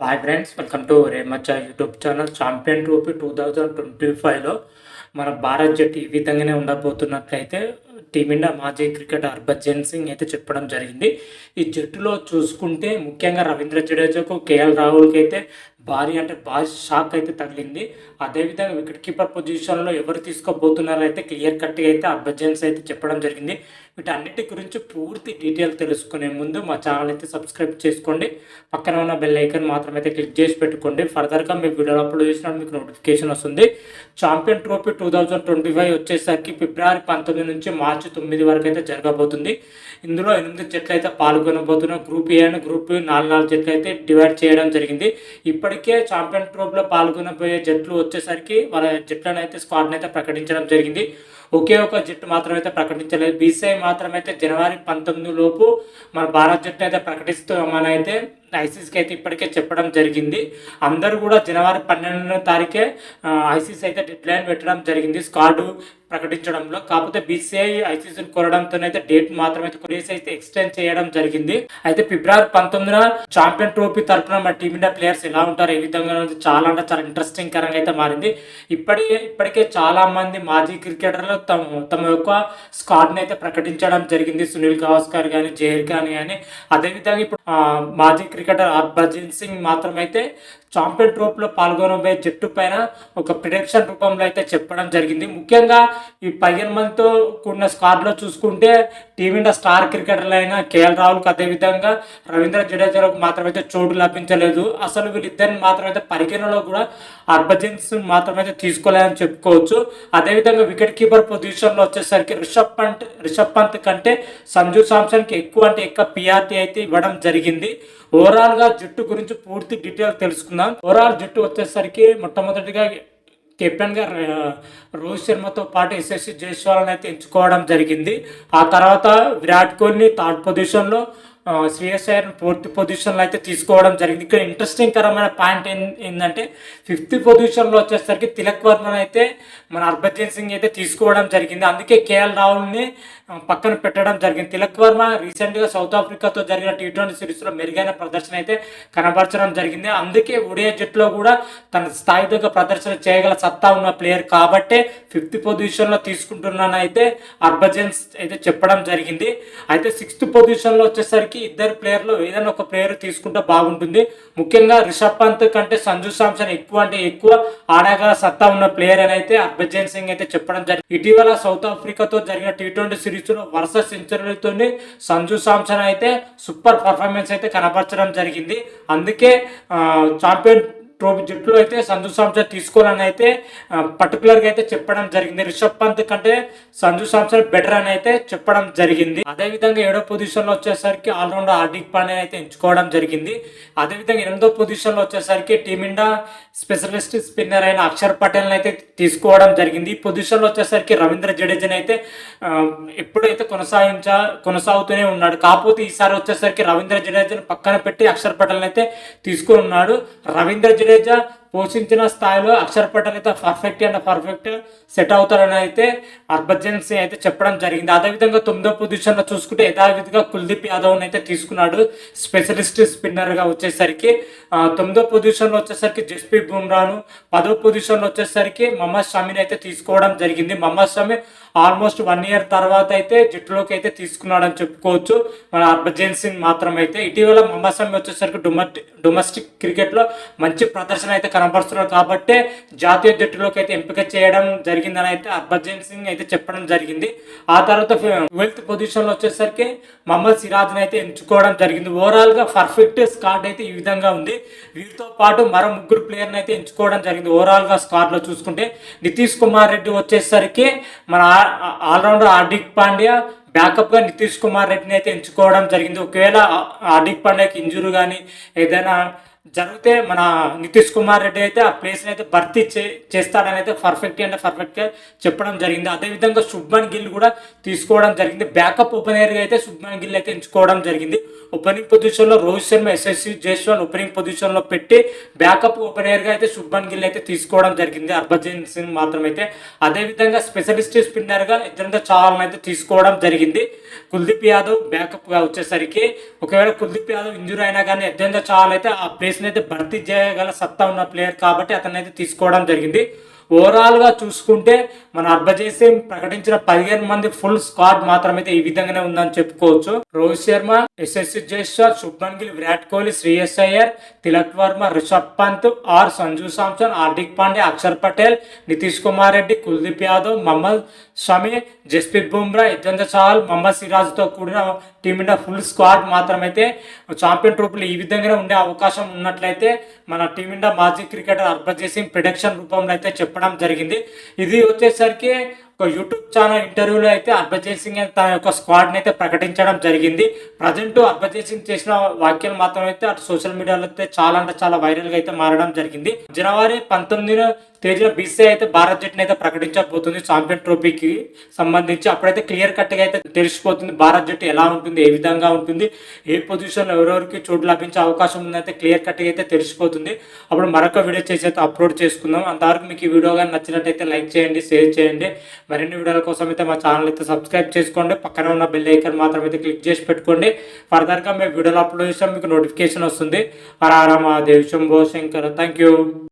Hi friends, welcome to రేమచ్చ YouTube channel. Champion trophy 2025లో మన భారత్ జట్టు ఈ విధంగానే ఉండబోతున్నట్లయితే టీమిండియా మాజీ క్రికెటర్ హర్భజన్ సింగ్ అయితే చెప్పడం జరిగింది. ఈ జట్టులో చూసుకుంటే ముఖ్యంగా రవీంద్ర జడేజాకు, కేఎల్ రాహుల్కి అయితే భారీ షాక్ అయితే తగిలింది. అదేవిధంగా వికెట్ కీపర్ పొజిషన్లో ఎవరు తీసుకోబోతున్నారో అయితే క్లియర్ కట్గా అయితే హర్భజన్ అయితే చెప్పడం జరిగింది. వీటన్నిటి గురించి పూర్తి డీటెయిల్ తెలుసుకునే ముందు మా ఛానల్ అయితే సబ్స్క్రైబ్ చేసుకోండి. పక్కన ఉన్న బెల్ ఐకాన్ మాత్రమైతే క్లిక్ చేసి పెట్టుకోండి. ఫర్దర్గా మీ వీడియోలో అప్లోడ్ చేసినప్పుడు మీకు నోటిఫికేషన్ వస్తుంది. ఛాంపియన్ ట్రోఫీ 2025 వచ్చేసరికి ఫిబ్రవరి 19 నుంచి మార్చి 9 వరకు అయితే జరగబోతుంది. ఇందులో 8 జట్లు అయితే పాల్గొనబోతున్నాం. గ్రూప్ ఏ అండ్ గ్రూప్ 4 జట్లు అయితే డివైడ్ చేయడం జరిగింది. ఇప్పటికే ఛాంపియన్ ట్రోఫీలో పాల్గొనబోయే జట్లు వచ్చేసరికి వాళ్ళ జట్లను అయితే స్క్వాడ్ని అయితే ప్రకటించడం జరిగింది. ఒకే ఒక జట్టు మాత్రమైతే ప్రకటించలేదు. బీసీఐ మాత్రమైతే జనవరి 19 లోపు మన భారత జట్టు అయితే ప్రకటిస్తామని అయితే ఐసీసీకి అయితే ఇప్పటికే చెప్పడం జరిగింది. అందరూ కూడా జనవరి 12వ తారీఖే ఐసీసీ అయితే డెడ్ లైన్ పెట్టడం జరిగింది స్క్వాడ్ ప్రకటించడంలో. కాకపోతే బీసీఐ ఐసీసీని కోరడంతోనైతే డేట్ మాత్రమైతే డేస్ అయితే ఎక్స్టెండ్ చేయడం జరిగింది. అయితే ఫిబ్రవరి 19న ఛాంపియన్ ట్రోఫీ తరఫున మన టీమిండియా ప్లేయర్స్ ఎలా ఉంటారు, ఏ విధంగా చాలా ఇంట్రెస్టింగ్ కరంగా అయితే మారింది. ఇప్పటికే చాలా మంది మాజీ క్రికెటర్లు తమ యొక్క స్క్వాడ్ని అయితే ప్రకటించడం జరిగింది. సునీల్ గవాస్కర్ కానీ, జహీర్ ఖాన్ కానీ. అదేవిధంగా ఇప్పుడు మాజీ క్రికెటర్ హర్భజన్ సింగ్ మాత్రమైతే ఛాంపియన్ ట్రోఫీలో పాల్గొనబోయే జట్టు పైన ఒక ప్రిడిక్షన్ రూపంలో అయితే చెప్పడం జరిగింది. ముఖ్యంగా ఈ 15 మందితో కూడిన స్క్వాడ్లో చూసుకుంటే టీమిండియా స్టార్ క్రికెటర్లు అయిన కేఎల్ రాహుల్కి, అదేవిధంగా రవీంద్ర జడేజాలకు మాత్రమైతే చోటు లభించలేదు. అసలు వీళ్ళిద్దరిని మాత్రమైతే పరిగణలో కూడా హర్భజన్ సింగ్ మాత్రమైతే తీసుకోలేదని చెప్పుకోవచ్చు. అదేవిధంగా వికెట్ కీపర్ పొజిషన్లో వచ్చేసరికి రిషబ్ పంత్ కంటే సంజు శాంసన్కి ఎక్కువ పిఆర్టీ అయితే ఇవ్వడం జరిగింది. ఓవరాల్గా జట్టు గురించి పూర్తి డీటెయిల్ తెలుసుకుందాం. ఓవరాల్ జట్టు వచ్చేసరికి మొట్టమొదటిగా కెప్టెన్గా రోహిత్ శర్మతో పాటు యశస్వి జైస్వాల్ని అయితే ఎంచుకోవడం జరిగింది. ఆ తర్వాత విరాట్ కోహ్లీ థర్డ్ పొజిషన్లో, శ్రేయస్ అయ్యర్ 4th పొజిషన్లో అయితే తీసుకోవడం జరిగింది. ఇక్కడ ఇంట్రెస్టింగ్ కరమైన పాయింట్ ఏంటంటే 5th పొజిషన్లో వచ్చేసరికి తిలక్ వర్మని అయితే మన హర్భజన్ సింగ్ అయితే తీసుకోవడం జరిగింది. అందుకే కేఎల్ రాహుల్ని పక్కన పెట్టడం జరిగింది. తిలక్ వర్మ రీసెంట్గా సౌత్ ఆఫ్రికాతో జరిగిన T20 సిరీస్లో మెరుగైన ప్రదర్శన అయితే కనబరచడం జరిగింది. అందుకే ఒడియా జట్టులో కూడా తన స్థాయి దగ్గర ప్రదర్శన చేయగల సత్తా ఉన్న ప్లేయర్ కాబట్టే 5th పొజిషన్లో తీసుకుంటున్నాను అయితే హర్భజన్ అయితే చెప్పడం జరిగింది. అయితే 6th పొజిషన్లో వచ్చేసరికి ఇద్దరు ప్లేయర్లు ఏదైనా ఒక ప్లేయర్ తీసుకుంటే బాగుంటుంది. ముఖ్యంగా రిషబ్ పంత్ కంటే సంజు శాంసన్ ఎక్కువ ఆడగల సత్తా ఉన్న ప్లేయర్ అని అయితే హర్భజన్ సింగ్ అయితే చెప్పడం జరిగింది. ఇటీవల సౌత్ ఆఫ్రికాతో జరిగిన T20 సిరీస్లో వరుస సెంచరీలతో సంజు శాంసన్ అయితే సూపర్ పర్ఫార్మెన్స్ అయితే కనబరచడం జరిగింది. అందుకే ఛాంపియన్ ట్రోఫీ జట్టులో అయితే సంజు శాంసన్ తీసుకోవాలని అయితే పర్టికులర్గా అయితే చెప్పడం జరిగింది. రిషబ్ పంత్ కంటే సంజు శాంసన్ బెటర్ అని అయితే చెప్పడం జరిగింది. అదేవిధంగా 7వ పొజిషన్లో వచ్చేసరికి ఆల్రౌండర్ హార్దిక్ పాండ్యా అయితే ఎంచుకోవడం జరిగింది. అదేవిధంగా 8వ పొజిషన్లో వచ్చేసరికి టీమిండియా స్పెషలిస్ట్ స్పిన్నర్ అయిన అక్షర్ పటేల్ని అయితే తీసుకోవడం జరిగింది. ఈ పొజిషన్లో వచ్చేసరికి రవీంద్ర జడేజాని అయితే ఎప్పుడైతే కొనసాగుతూనే ఉన్నాడు. కాకపోతే ఈసారి వచ్చేసరికి రవీంద్ర జడేజాని పక్కన పెట్టి అక్షర్ పటేల్ని అయితే తీసుకుని ఉన్నాడు. రవీంద్ర జడేజా పోషించిన స్థాయిలో అక్షర్ పటేల్ అయితే పర్ఫెక్ట్ సెట్ అవుతారని అయితే హర్భజన్ సింగ్ అయితే చెప్పడం జరిగింది. అదేవిధంగా 9వ పొజిషన్లో చూసుకుంటే యథావిధిగా కుల్దీప్ యాదవ్ని అయితే తీసుకున్నాడు స్పెషలిస్ట్ స్పిన్నర్గా వచ్చేసరికి. 9వ పొజిషన్లో వచ్చేసరికి జస్ప్రీత్ బుమ్రాను, 10వ పొజిషన్లో వచ్చేసరికి మహమ్మద్ షమీని అయితే తీసుకోవడం జరిగింది. మహమ్మద్ షమీ ఆల్మోస్ట్ 1 year తర్వాత అయితే జట్టులోకి అయితే తీసుకున్నాడని చెప్పుకోవచ్చు మన హర్భజన్ సింగ్ మాత్రం అయితే. ఇటీవల మహమ్మద్ షమీ వచ్చేసరికి డొమెస్టిక్ క్రికెట్లో మంచి ప్రదర్శన అయితే కనబరుస్తున్నారు కాబట్టి జాతీయ జట్టులోకి అయితే ఎంపిక చేయడం జరిగిందని అయితే హర్భజన్ సింగ్ అయితే చెప్పడం జరిగింది. ఆ తర్వాత 12th పొజిషన్లో వచ్చేసరికి మహమ్మద్ సిరాజ్ని అయితే ఎంచుకోవడం జరిగింది. ఓవరాల్గా పర్ఫెక్ట్ స్క్వాడ్ అయితే ఈ విధంగా ఉంది. వీరితో పాటు మరో 3 ప్లేయర్ని అయితే ఎంచుకోవడం జరిగింది. ఓవరాల్గా స్క్వాడ్లో చూసుకుంటే నితీష్ కుమార్ రెడ్డి వచ్చేసరికి మన ఆల్రౌండర్ హార్దిక్ పాండ్యా, బ్యాకప్గా నితీష్ కుమార్ రెడ్డిని అయితే ఎంచుకోవడం జరిగింది. ఒకవేళ హార్దిక్ పాండ్యాకి ఇంజురీ కానీ ఏదైనా జరిగితే మన నితీష్ కుమార్ రెడ్డి అయితే ఆ ప్లేస్ని అయితే భర్తీ చేస్తాడని అయితే పర్ఫెక్ట్గా చెప్పడం జరిగింది. అదేవిధంగా శుభ్మన్ గిల్ కూడా తీసుకోవడం జరిగింది. బ్యాకప్ ఓపెనర్గా అయితే శుభ్మన్ గిల్ అయితే ఎంచుకోవడం జరిగింది. ఓపెనింగ్ పొజిషన్లో రోహిత్ శర్మ, యశస్వి జైస్వాల్ ఓపెనింగ్ పొజిషన్లో పెట్టి బ్యాకప్ ఓపెనర్గా అయితే శుభ్మన్ గిల్ అయితే తీసుకోవడం జరిగింది హర్భజన్ సింగ్ మాత్రమైతే. అదేవిధంగా స్పెషలిస్ట్ స్పిన్నర్గా యజేంద్ర చహల్ అయితే తీసుకోవడం జరిగింది. కుల్దీప్ యాదవ్ బ్యాకప్గా వచ్చేసరికి ఒకవేళ కుల్దీప్ యాదవ్ ఇంజూరీ అయినా కానీ యజేంద్ర చహల్ అయితే ఆ ప్లేస్ ప్లేస్ని అయితే భర్తీ చేయగల సత్తా ఉన్న ప్లేయర్ కాబట్టి అతన్ని అయితే తీసుకోవడం జరిగింది. ఓవరాల్గా చూసుకుంటే మన హర్భజన్ సింగ్ ప్రకటించిన 15 మంది ఫుల్ స్క్వాడ్ మాత్రమైతే ఈ విధంగానే ఉందని చెప్పుకోవచ్చు. రోహిత్ శర్మ, యశస్వి జైస్వాల్, శుభ్మన్ గిల్, విరాట్ కోహ్లీ, శ్రేయస్ అయ్యర్, తిలక్ వర్మ, రిషబ్ పంత్, సంజు సామ్సన్, హార్దిక్ పాండ్యా, అక్షర్ పటేల్, నితీష్ కుమార్ రెడ్డి, కుల్దీప్ యాదవ్, మహమ్మద్ షమి, జస్ప్రీత్ బుమ్రా, యుజ్వేంద్ర చహల్, మహమ్మద్ సిరాజ్తో కూడిన టీమిండియా ఫుల్ స్క్వాడ్ మాత్రమైతే ఛాంపియన్ ట్రోఫీలో ఈ విధంగానే ఉండే అవకాశం ఉన్నట్లయితే మన టీమిండియా మాజీ క్రికెటర్ హర్భజన్ సింగ్ ప్రిడిక్షన్ రూపంలో అయితే చెప్పడం జరిగింది. ఇది వచ్చేసరికి ఒక యూట్యూబ్ ఛానల్ ఇంటర్వ్యూలో అయితే హర్భజన్ సింగ్ తన యొక్క స్క్వాడ్ని అయితే ప్రకటించడం జరిగింది. ప్రజెంట్ హర్భజన్ సింగ్ చేసిన వ్యాఖ్యలు మాత్రం అయితే అటు సోషల్ మీడియాలో అయితే చాలా అంటే చాలా వైరల్గా అయితే మారడం జరిగింది. జనవరి 19న తేదీన బీసీసీఐ అయితే భారత్ జట్టుని అయితే ప్రకటించబోతుంది ఛాంపియన్ ట్రోఫీకి సంబంధించి. అప్పుడైతే క్లియర్ కట్గా అయితే తెలిసిపోతుంది భారత్ జట్టు ఎలా ఉంటుంది, ఏ విధంగా ఉంటుంది, ఏ పొజిషన్లో ఎవరెవరికి చోటు లభించే అవకాశం ఉందైతే క్లియర్ కట్గా అయితే తెలిసిపోతుంది. అప్పుడు మరొక వీడియో చేసి అయితే అప్లోడ్ చేసుకుందాం. అంతవరకు మీకు ఈ వీడియో కానీ నచ్చినట్టయితే లైక్ చేయండి, షేర్ చేయండి. మరిన్ని వీడియోల కోసం అయితే మా ఛానల్ అయితే సబ్స్క్రైబ్ చేసుకోండి. పక్కన ఉన్న బెల్ ఐకాన్ మాత్రం అయితే క్లిక్ చేసి పెట్టుకోండి. ఫర్దర్గా మేము వీడియోలు అప్లోడ్ చేసాం మీకు నోటిఫికేషన్ వస్తుంది. హర హర మహాదేవ్, శంభో శంకర. Thank you.